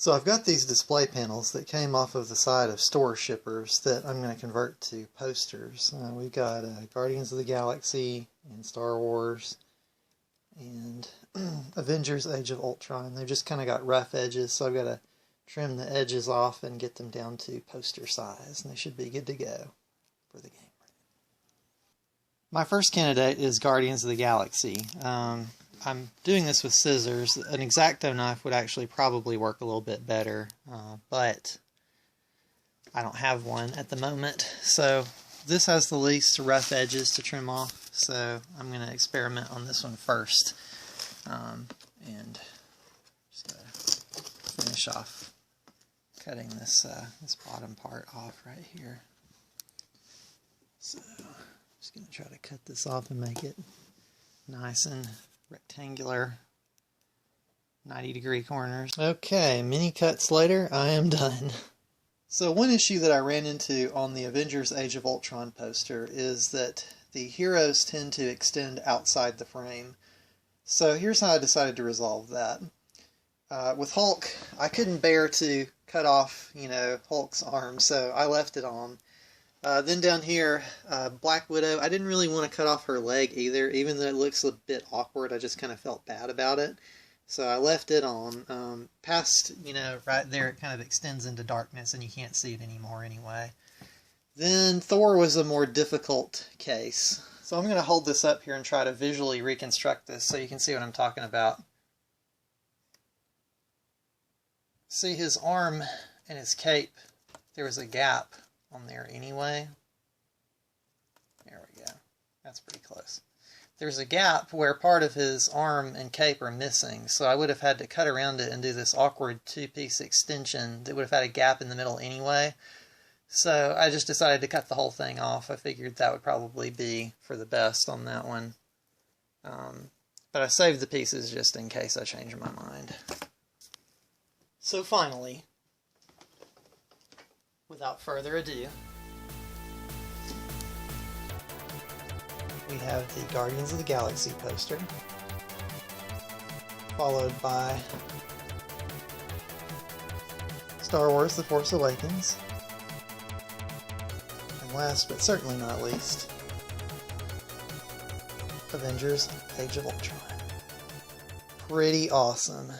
So I've got these display panels that came off of the side of store shippers that I'm going to convert to posters. We've got Guardians of the Galaxy and Star Wars and Avengers Age of Ultron. They've just kind of got rough edges, so I've got to trim the edges off and get them down to poster size, and they should be good to go for the game. My first candidate is Guardians of the Galaxy. I'm doing this with scissors. An X-Acto knife would actually probably work a little bit better, but I don't have one at the moment. So this has the least rough edges to trim off, so I'm going to experiment on this one first. And just going to finish off cutting this bottom part off right here. So I'm just going to try to cut this off and make it nice and rectangular, 90-degree corners. Okay, many cuts later, I am done. So one issue that I ran into on the Avengers Age of Ultron poster is that the heroes tend to extend outside the frame. So here's how I decided to resolve that. With Hulk, I couldn't bear to cut off, Hulk's arm, so I left it on. Then down here, Black Widow, I didn't really want to cut off her leg either, even though it looks a bit awkward. I just kind of felt bad about it. So I left it on. Past, right there, it kind of extends into darkness and you can't see it anymore anyway. Then Thor was a more difficult case. So I'm going to hold this up here and try to visually reconstruct this so you can see what I'm talking about. See his arm and his cape, there was a gap on there anyway. There we go. That's pretty close. There's a gap where part of his arm and cape are missing, so I would have had to cut around it and do this awkward two-piece extension that would have had a gap in the middle anyway. So I just decided to cut the whole thing off. I figured that would probably be for the best on that one. But I saved the pieces just in case I change my mind. So finally, without further ado, we have the Guardians of the Galaxy poster, followed by Star Wars The Force Awakens, and last but certainly not least, Avengers Age of Ultron. Pretty awesome.